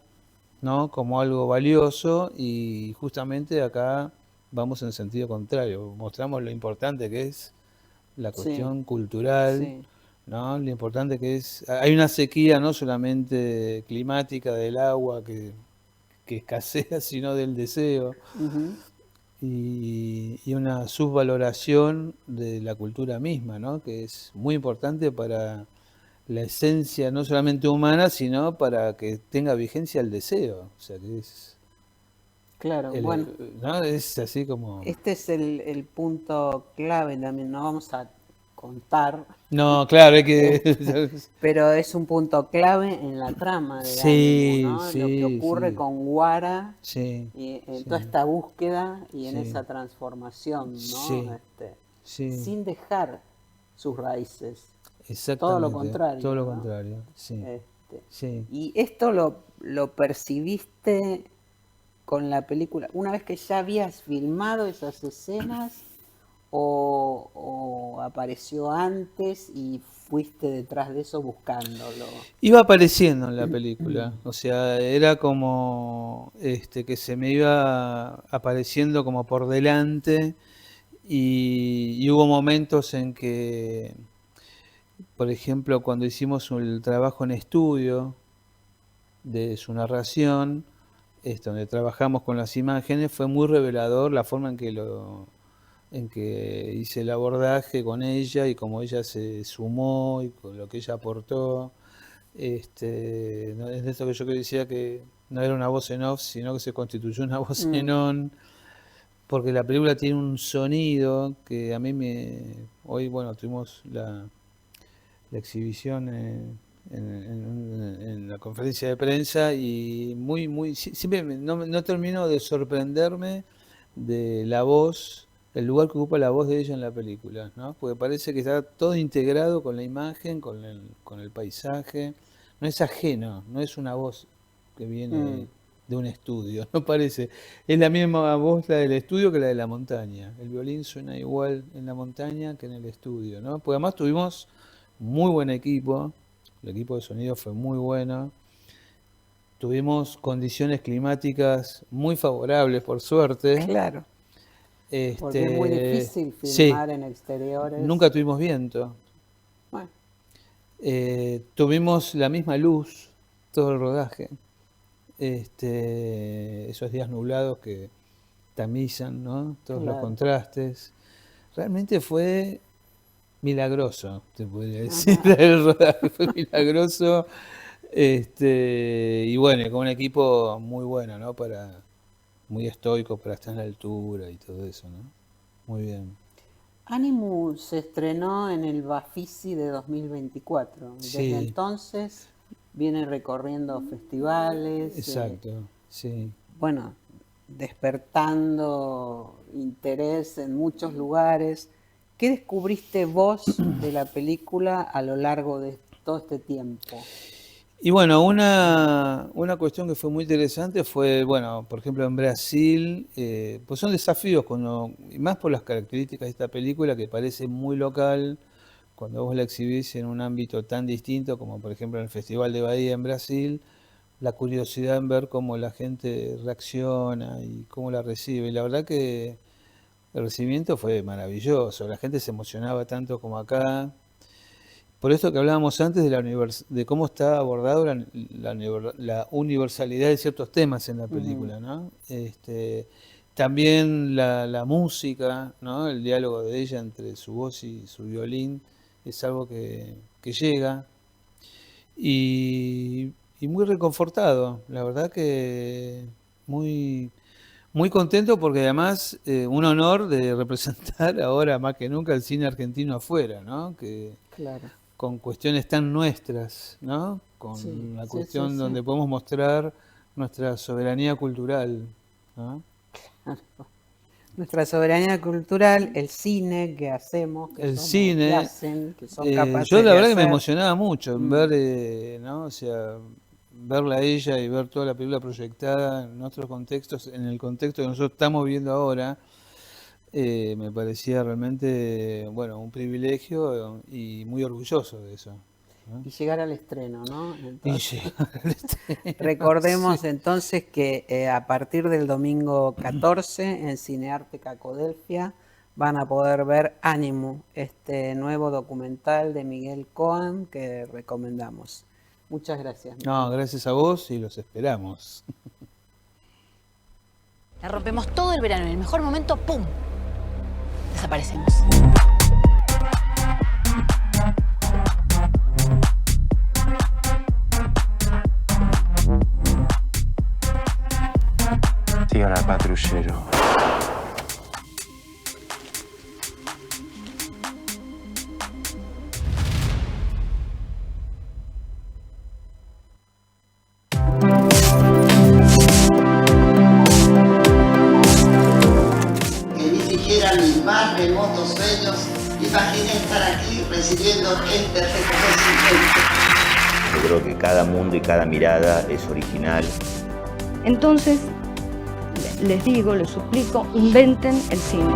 ¿no? Como algo valioso, y justamente acá vamos en sentido contrario, mostramos lo importante que es la cuestión cultural, ¿no? Lo importante que es, hay una sequía no solamente climática del agua que escasea, sino del deseo, y una subvaloración de la cultura misma, ¿no? Que es muy importante para la esencia no solamente humana, sino para que tenga vigencia el deseo, o sea que es... Claro, bueno, ¿no? Es así como... Este es el punto clave también, no vamos a contar. No, claro, hay que... pero es un punto clave en la trama de Animu, ¿no? Lo que ocurre con Guara y en toda esta búsqueda y en esa transformación, ¿no? Sin dejar sus raíces. Exactamente. Todo lo contrario. Todo lo ¿no? contrario, sí. Y esto lo percibiste con la película una vez que ya habías filmado esas escenas o apareció antes y fuiste detrás de eso buscándolo. Iba apareciendo en la película, o sea, era como que se me iba apareciendo como por delante, y hubo momentos en que, por ejemplo, cuando hicimos el trabajo en estudio de su narración, donde trabajamos con las imágenes, fue muy revelador la forma en que hice el abordaje con ella y cómo ella se sumó y con lo que ella aportó. Es esto que yo decía que no era una voz en off, sino que se constituyó una voz en on, porque la película tiene un sonido que a mí hoy, bueno, tuvimos la exhibición en la conferencia de prensa, y siempre no termino de sorprenderme de la voz, el lugar que ocupa la voz de ella en la película, ¿no? Porque parece que está todo integrado con la imagen, con el paisaje, no es ajeno, no es una voz que viene de un estudio, no parece, es la misma voz la del estudio que la de la montaña, el violín suena igual en la montaña que en el estudio, ¿no? Porque además tuvimos muy buen equipo, el equipo de sonido fue muy bueno, tuvimos condiciones climáticas muy favorables, por suerte. Claro. Porque es muy difícil filmar en exteriores. Nunca tuvimos viento. Bueno. Tuvimos la misma luz todo el rodaje. Esos días nublados que tamizan, ¿no? Todos los contrastes. Realmente fue milagroso, te podría decir. El rodaje fue milagroso. Y bueno, con un equipo muy bueno, ¿no? Muy estoico para estar en la altura y todo eso, ¿no? Muy bien. Animu se estrenó en el Bafisi de 2024. Desde Sí. entonces viene recorriendo festivales. Exacto, sí. Bueno, despertando interés en muchos lugares. ¿Qué descubriste vos de la película a lo largo de todo este tiempo? Y bueno, una cuestión que fue muy interesante fue, bueno, por ejemplo en Brasil, pues son desafíos, y más por las características de esta película que parece muy local, cuando vos la exhibís en un ámbito tan distinto como por ejemplo en el Festival de Bahía en Brasil, la curiosidad en ver cómo la gente reacciona y cómo la recibe. Y la verdad que el recibimiento fue maravilloso, la gente se emocionaba tanto como acá. Por eso que hablábamos antes de cómo está abordado la universalidad de ciertos temas en la película, ¿no? También la música, ¿no? El diálogo de ella entre su voz y su violín es algo que llega. Y muy reconfortado, la verdad que muy, muy contento porque además un honor de representar ahora más que nunca el cine argentino afuera, ¿no? Claro. Con cuestiones tan nuestras, ¿no? Con Sí, la sí, cuestión sí, donde sí. podemos mostrar nuestra soberanía cultural, ¿no? Nuestra soberanía cultural, el cine que hacemos, que El somos, cine, que hacen, que son capaces yo la de verdad que me hacer. emocionaba mucho en ver, ¿no? O sea, verla a ella y ver toda la película proyectada en otros contextos, en el contexto que nosotros estamos viendo ahora, me parecía realmente, bueno, un privilegio y muy orgulloso de eso, ¿no? Y llegar al estreno, ¿no? Entonces, llegar al estreno, recordemos sí. entonces que a partir del domingo 14 en Cinearte Cacodelfia van a poder ver Animu, este nuevo documental de Miguel Cohen que recomendamos. Muchas gracias. No, gracias a vos y los esperamos. La rompemos todo el verano, en el mejor momento, ¡pum! Desaparecemos. Sigan al patrullero. Que ni siquiera mis más remotos sueños imaginé estar aquí recibiendo este reconocimiento. Yo creo que cada mundo y cada mirada es original. Entonces, les digo, les suplico, inventen el cine.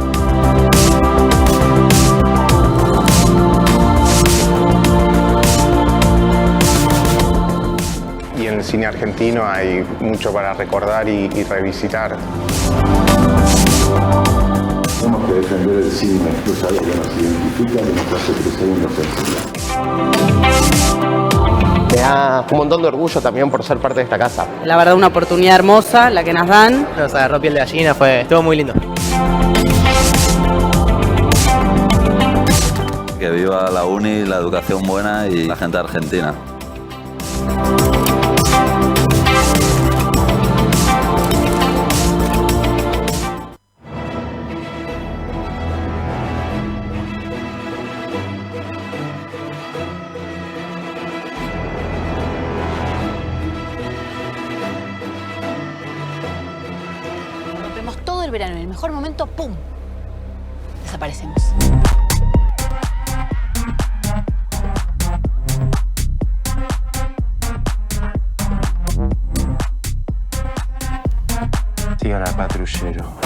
Y en el cine argentino hay mucho para recordar y revisitar. Tenemos que defender el cine, que es algo que nos identifica, que nos hace crecer y nos enseña. Me da un montón de orgullo también por ser parte de esta casa. La verdad, una oportunidad hermosa, la que nos dan. Nos agarró piel de gallina, estuvo muy lindo. Que viva la uni, la educación buena y la gente argentina. La rompemos todo el verano, en el mejor momento, ¡pum! Desaparecemos. Sigan al patrullero.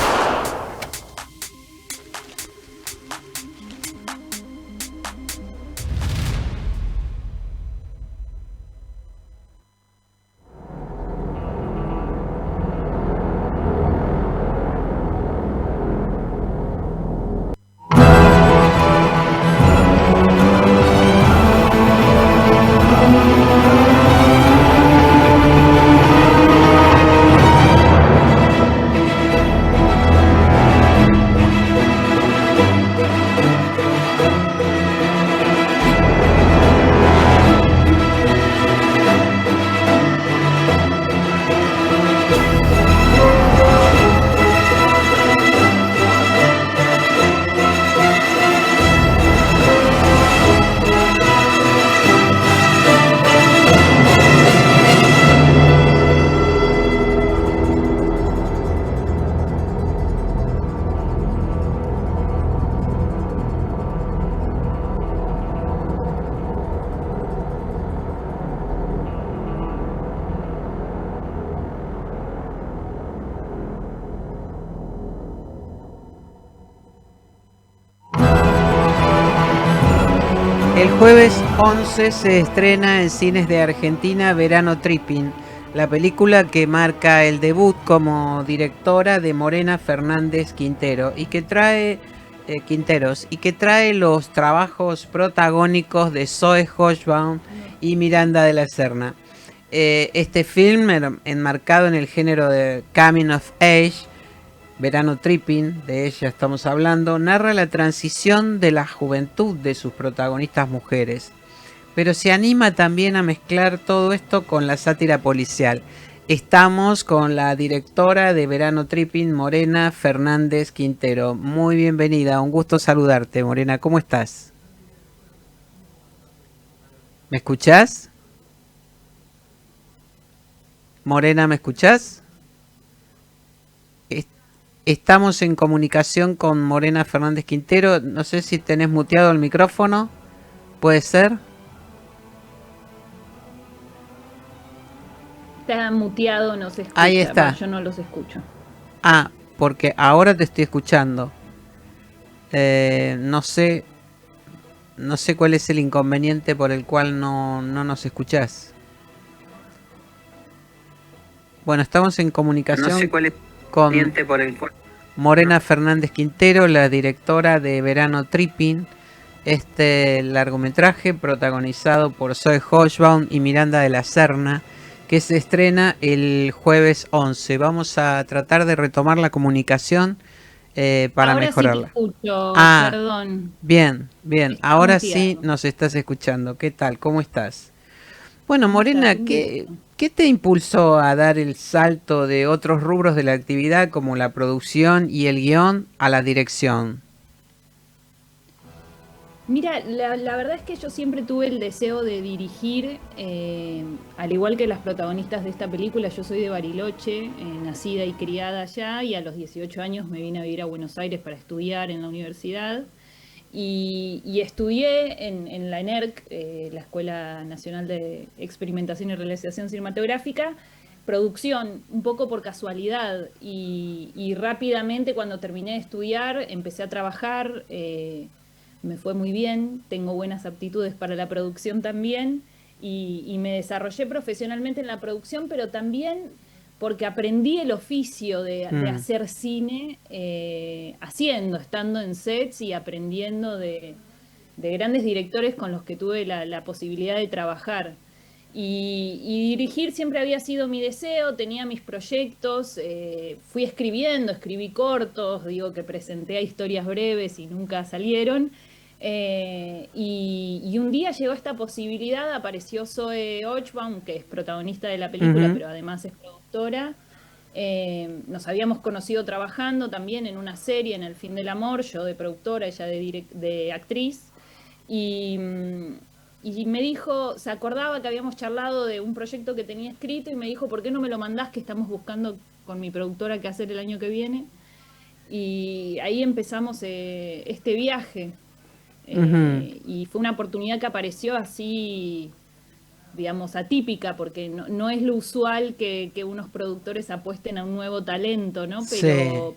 jueves 11 se estrena en cines de Argentina Verano Tripping, la película que marca el debut como directora de Morena Fernández Quinteros y que trae los trabajos protagónicos de Zoe Hochbaum y Miranda de la Serna. Este film, enmarcado en el género de Coming of Age, Verano Tripping, de ella estamos hablando, narra la transición de la juventud de sus protagonistas mujeres, pero se anima también a mezclar todo esto con la sátira policial. Estamos con la directora de Verano Tripping, Morena Fernández Quintero. Muy bienvenida, un gusto saludarte, Morena. ¿Cómo estás? ¿Me escuchás? Morena, ¿me escuchás? Estamos en comunicación con Morena Fernández Quintero. No sé si tenés muteado el micrófono. ¿Puede ser? Está muteado, no se escucha. Ahí está. Yo no los escucho. Ah, porque ahora te estoy escuchando. No sé cuál es el inconveniente por el cual no nos escuchás. Bueno, estamos en comunicación. No sé cuál es con por el cual Morena Fernández Quintero, la directora de Verano Tripping, este largometraje protagonizado por Zoe Hochbaum y Miranda de la Serna, que se estrena el jueves 11. Vamos a tratar de retomar la comunicación para ahora mejorarla. Sí te escucho, perdón. Bien. Está Ahora muteado. sí nos estás escuchando. ¿Qué tal? ¿Cómo estás? Bueno, Morena, ¿qué te impulsó a dar el salto de otros rubros de la actividad como la producción y el guión a la dirección? Mira, la verdad es que yo siempre tuve el deseo de dirigir, al igual que las protagonistas de esta película. Yo soy de Bariloche, nacida y criada allá, y a los 18 años me vine a vivir a Buenos Aires para estudiar en la universidad. Y estudié en la ENERC, la Escuela Nacional de Experimentación y Realización Cinematográfica, producción, un poco por casualidad. Y rápidamente, cuando terminé de estudiar, empecé a trabajar. Me fue muy bien, tengo buenas aptitudes para la producción también, y me desarrollé profesionalmente en la producción, pero también porque aprendí el oficio de hacer cine estando en sets y aprendiendo de grandes directores con los que tuve la posibilidad de trabajar. Y dirigir siempre había sido mi deseo, tenía mis proyectos, escribí cortos, que presenté a historias breves y nunca salieron. Y un día llegó esta posibilidad, apareció Zoe Hochbaum, que es protagonista de la película, pero además es productora. Nos habíamos conocido trabajando también en una serie, en El Fin del Amor, yo de productora, ella de actriz. Y me dijo, se acordaba que habíamos charlado de un proyecto que tenía escrito, y me dijo, ¿por qué no me lo mandás, que estamos buscando con mi productora qué hacer el año que viene? Y ahí empezamos este viaje. Y fue una oportunidad que apareció así, atípica, porque no es lo usual que unos productores apuesten a un nuevo talento, ¿no?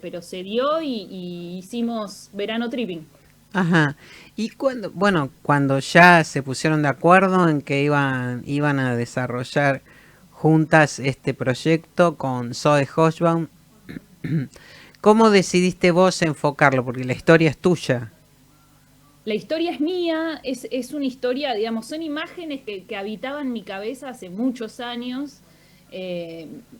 Pero se dio y hicimos Verano Tripping. Ajá. Y cuando ya se pusieron de acuerdo en que iban a desarrollar juntas este proyecto con Zoe Hochbaum, ¿cómo decidiste vos enfocarlo? Porque la historia es tuya. La historia es mía, es una historia, son imágenes que habitaban mi cabeza hace muchos años,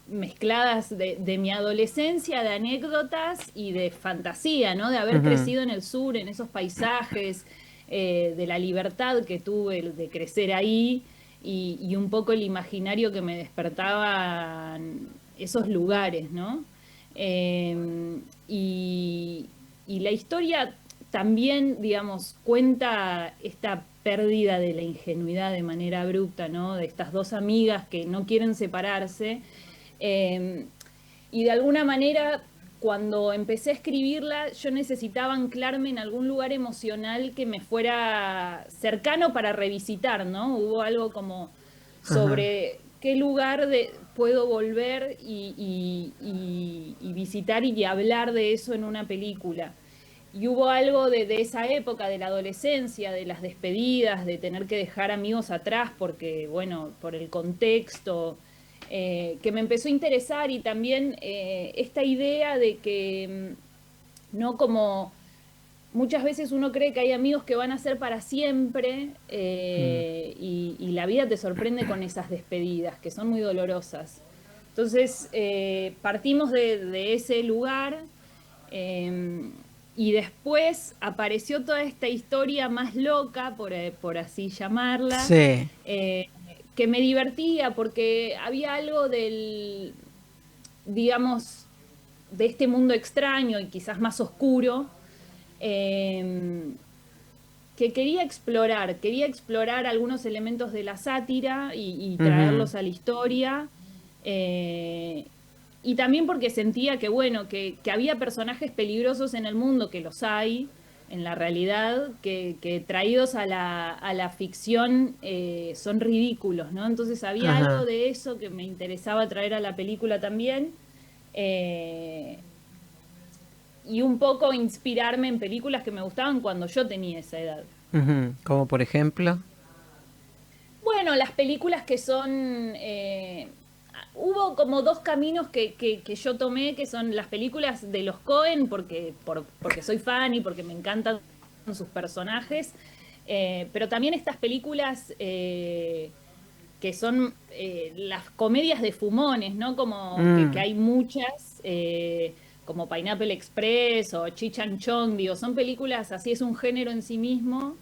mezcladas de mi adolescencia, de anécdotas y de fantasía, ¿no? De haber crecido en el sur, en esos paisajes, de la libertad que tuve de crecer ahí, y un poco el imaginario que me despertaban esos lugares, ¿no? Y la historia también, cuenta esta pérdida de la ingenuidad de manera abrupta, ¿no? De estas dos amigas que no quieren separarse. Y de alguna manera, cuando empecé a escribirla, yo necesitaba anclarme en algún lugar emocional que me fuera cercano para revisitar, ¿no? Hubo algo como sobre qué lugar puedo volver y visitar y hablar de eso en una película. Y hubo algo de esa época, de la adolescencia, de las despedidas, de tener que dejar amigos atrás porque, bueno, por el contexto, que me empezó a interesar, y también esta idea de que, no como muchas veces uno cree que hay amigos que van a ser para siempre, y la vida te sorprende con esas despedidas, que son muy dolorosas. Entonces, partimos de ese lugar. Y después apareció toda esta historia más loca, por así llamarla, Sí. Que me divertía porque había algo del, digamos, de este mundo extraño y quizás más oscuro, que quería explorar algunos elementos de la sátira y traerlos a la historia. Y también porque sentía que, bueno, que había personajes peligrosos en el mundo, que los hay en la realidad, que traídos a la ficción son ridículos, ¿no? Entonces había algo de eso que me interesaba traer a la película también, y un poco inspirarme en películas que me gustaban cuando yo tenía esa edad. Como por ejemplo. Bueno, las películas que son... hubo como dos caminos que yo tomé, que son las películas de los Coen, porque soy fan y porque me encantan sus personajes, pero también estas películas que son las comedias de fumones, ¿no? Como que hay muchas, como Pineapple Express o Cheech and Chong, digo, son películas, así es un género en sí mismo,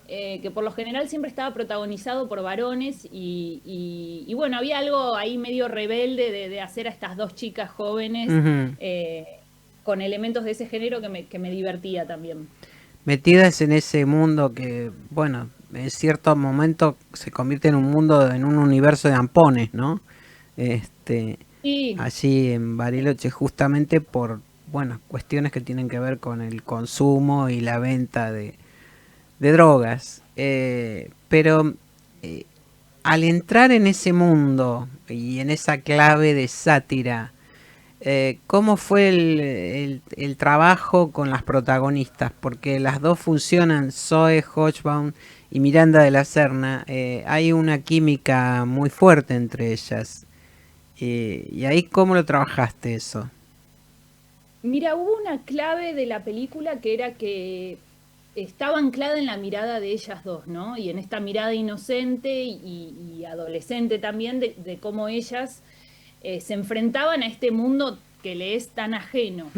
que por lo general siempre estaba protagonizado por varones y bueno, había algo ahí medio rebelde de hacer a estas dos chicas jóvenes con elementos de ese género que me divertía también. Metidas en ese mundo que, bueno, en cierto momento se convierte en un mundo, en un universo de ampones, ¿no? Sí. Allí en Bariloche, justamente por, bueno, cuestiones que tienen que ver con el consumo y la venta de drogas, pero al entrar en ese mundo y en esa clave de sátira, ¿cómo fue el trabajo con las protagonistas? Porque las dos funcionan, Zoe Hochbaum y Miranda de la Serna, hay una química muy fuerte entre ellas, y ahí ¿cómo lo trabajaste eso? Mira, hubo una clave de la película que era que estaba anclada en la mirada de ellas dos, ¿no? Y en esta mirada inocente y adolescente también de cómo ellas se enfrentaban a este mundo que le es tan ajeno.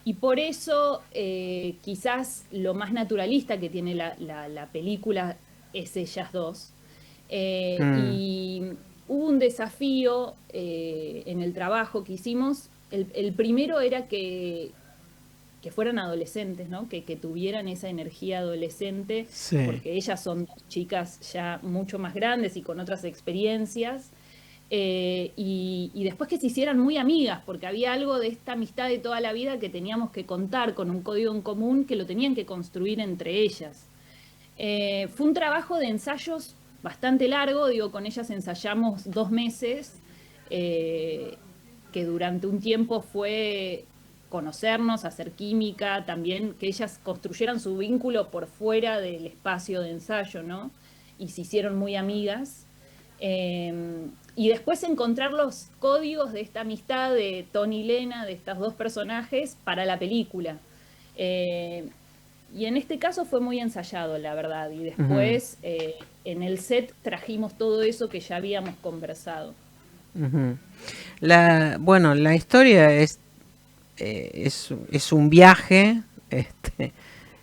Y por eso quizás lo más naturalista que tiene la película es ellas dos. Y hubo un desafío en el trabajo que hicimos. El primero era que fueran adolescentes, ¿no? Que tuvieran esa energía adolescente, Sí. porque ellas son chicas ya mucho más grandes y con otras experiencias, y después que se hicieran muy amigas, porque había algo de esta amistad de toda la vida que teníamos que contar con un código en común que lo tenían que construir entre ellas. Fue un trabajo de ensayos bastante largo, digo, con ellas ensayamos 2 meses, que durante un tiempo fue conocernos, hacer química, también que ellas construyeran su vínculo por fuera del espacio de ensayo, ¿no? Y se hicieron muy amigas. Y después encontrar los códigos de esta amistad de Tony y Lena, de estos dos personajes, para la película. Y en este caso fue muy ensayado, la verdad. Y después, en el set, trajimos todo eso que ya habíamos conversado. Bueno, la historia es un viaje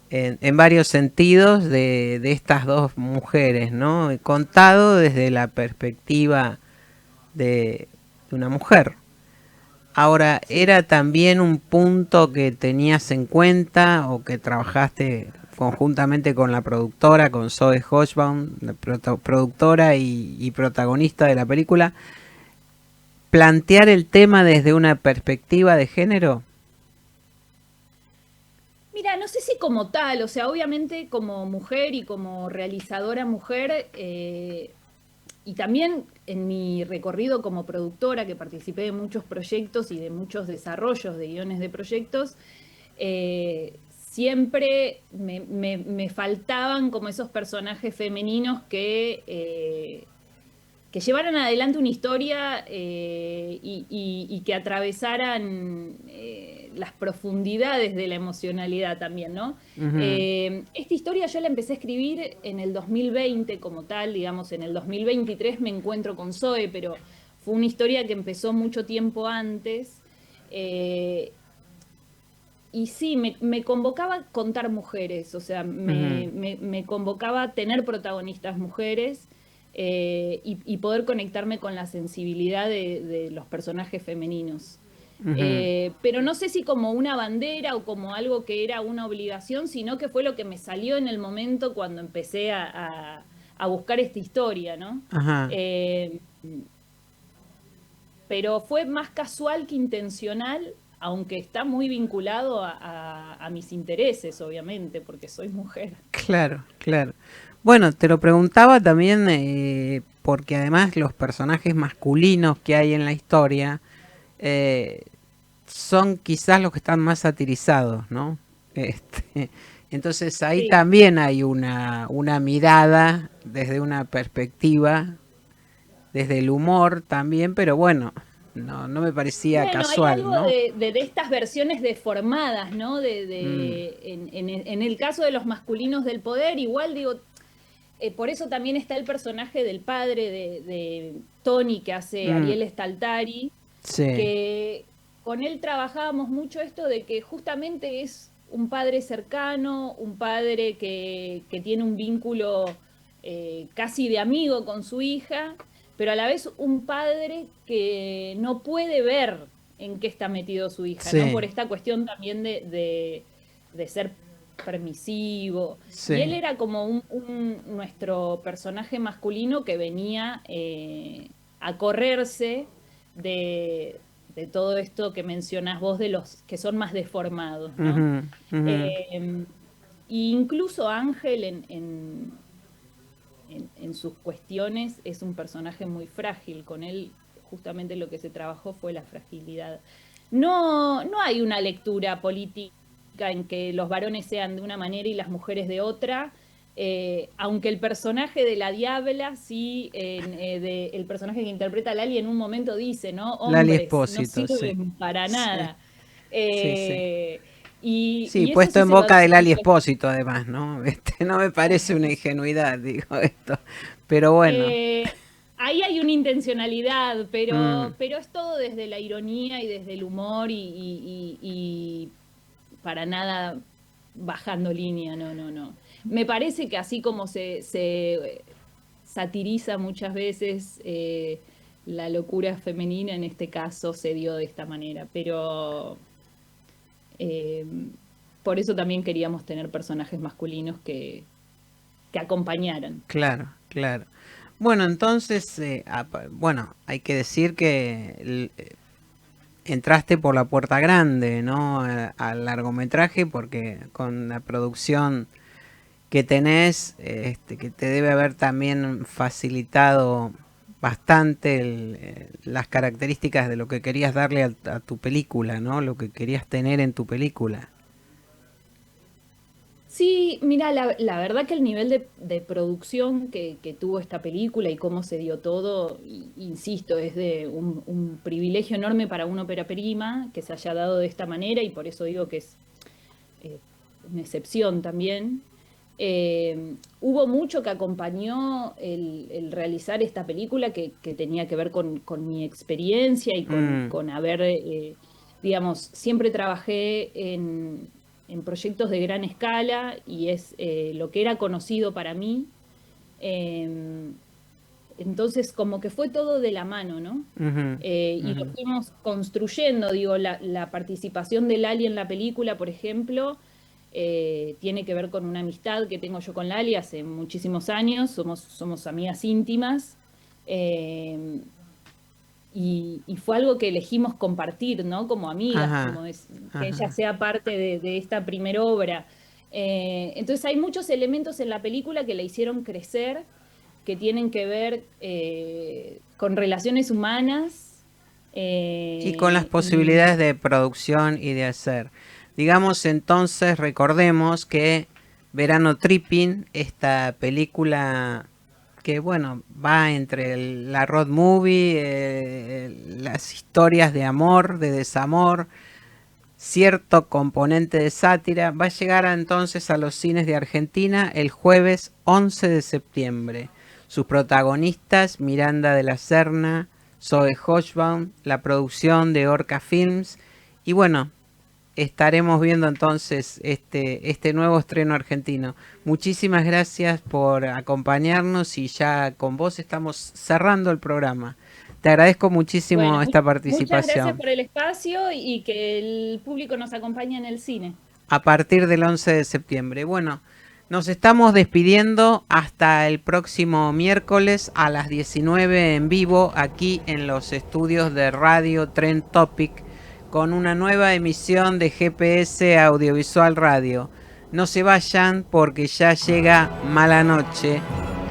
en varios sentidos de estas dos mujeres, ¿no? Contado desde la perspectiva de una mujer. Ahora, ¿era también un punto que tenías en cuenta o que trabajaste conjuntamente con la productora, con Zoe Hochbaum, la productora y protagonista de la película, plantear el tema desde una perspectiva de género? Mira, no sé si como tal, o sea, obviamente como mujer y como realizadora mujer, y también en mi recorrido como productora, que participé de muchos proyectos y de muchos desarrollos de guiones de proyectos, siempre me faltaban como esos personajes femeninos que llevaran adelante una historia y que atravesaran las profundidades de la emocionalidad también, ¿no? Esta historia yo la empecé a escribir en el 2020 como tal, digamos, en el 2023 me encuentro con Zoe, pero fue una historia que empezó mucho tiempo antes. Y sí, me convocaba contar mujeres, o sea, me convocaba tener protagonistas mujeres y poder conectarme con la sensibilidad de los personajes femeninos. Pero no sé si como una bandera o como algo que era una obligación, sino que fue lo que me salió en el momento cuando empecé a buscar esta historia, ¿no? Pero fue más casual que intencional, aunque está muy vinculado a mis intereses, obviamente, porque soy mujer. Claro, claro. Bueno, te lo preguntaba también porque además los personajes masculinos que hay en la historia son quizás los que están más satirizados, ¿no? Entonces ahí también hay una mirada desde una perspectiva, desde el humor también, pero bueno, no me parecía casual, hay algo, ¿no? de estas versiones deformadas, ¿no? En el caso de los masculinos del poder, igual digo, por eso también está el personaje del padre de Tony que hace Ariel Staltari, que con él trabajábamos mucho esto de que justamente es un padre cercano, un padre que tiene un vínculo casi de amigo con su hija, pero a la vez un padre que no puede ver en qué está metido su hija, ¿no? Por esta cuestión también de ser permisivo. Y él era como nuestro personaje masculino que venía a correrse de todo esto que mencionás vos de los que son más deformados, ¿no? Incluso Ángel en sus cuestiones es un personaje muy frágil. Con él justamente lo que se trabajó fue la fragilidad. No hay una lectura política en que los varones sean de una manera y las mujeres de otra, aunque el personaje de la Diabla, sí, el personaje que interpreta a Lali en un momento dice, ¿no? Hombres no sirven para nada. Y puesto en boca de Lali Espósito, además, ¿no? No me parece una ingenuidad, digo esto, pero bueno. Ahí hay una intencionalidad, pero es todo desde la ironía y desde el humor y para nada bajando línea, no. Me parece que así como se satiriza muchas veces la locura femenina, en este caso se dio de esta manera, pero por eso también queríamos tener personajes masculinos que acompañaran. Claro. Bueno, entonces, hay que decir que entraste por la puerta grande, ¿no? Al largometraje, porque con la producción que tenés, que te debe haber también facilitado bastante las características de lo que querías darle a tu película, ¿no? Lo que querías tener en tu película. Sí, mira, la verdad que el nivel de producción que tuvo esta película y cómo se dio todo, insisto, es de un privilegio enorme para una ópera prima que se haya dado de esta manera, y por eso digo que es una excepción también. Hubo mucho que acompañó el realizar esta película que tenía que ver con mi experiencia y con haber, digamos, siempre trabajé en proyectos de gran escala y es lo que era conocido para mí. Entonces, como que fue todo de la mano, ¿no? Y lo fuimos construyendo, digo, la participación de Lali en la película, por ejemplo, tiene que ver con una amistad que tengo yo con Lali hace muchísimos años, somos amigas íntimas, y fue algo que elegimos compartir, ¿no? Como amigas, que ella sea parte de esta primera obra. Entonces hay muchos elementos en la película que la hicieron crecer, que tienen que ver con relaciones humanas. Y con las posibilidades de producción y de hacer. Digamos entonces, recordemos que Verano Tripping, esta película que bueno, va entre la road movie, las historias de amor, de desamor, cierto componente de sátira, va a llegar entonces a los cines de Argentina el jueves 11 de septiembre. Sus protagonistas, Miranda de la Serna, Zoe Hochbaum, la producción de Orca Films, y bueno, estaremos viendo entonces este nuevo estreno argentino. Muchísimas gracias por acompañarnos y ya con vos estamos cerrando el programa. Te agradezco muchísimo esta participación. Muchas gracias por el espacio y que el público nos acompañe en el cine. A partir del 11 de septiembre. Bueno, nos estamos despidiendo hasta el próximo miércoles a las 19 en vivo aquí en los estudios de Radio Trend Topic con una nueva emisión de GPS Audiovisual Radio. No se vayan porque ya llega Mala Noche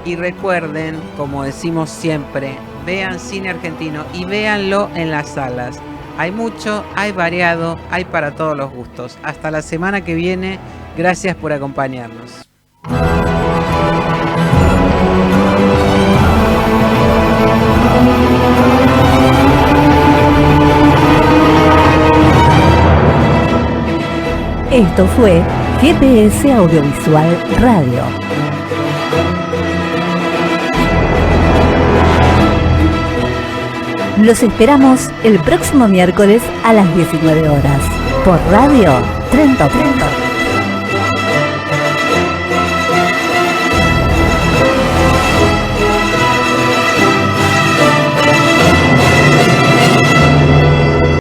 y recuerden, como decimos siempre, vean cine argentino y véanlo en las salas. Hay mucho, hay variado, hay para todos los gustos. Hasta la semana que viene, gracias por acompañarnos. Esto fue GPS Audiovisual Radio. Los esperamos el próximo miércoles a las 19 horas por Radio Trend Topic.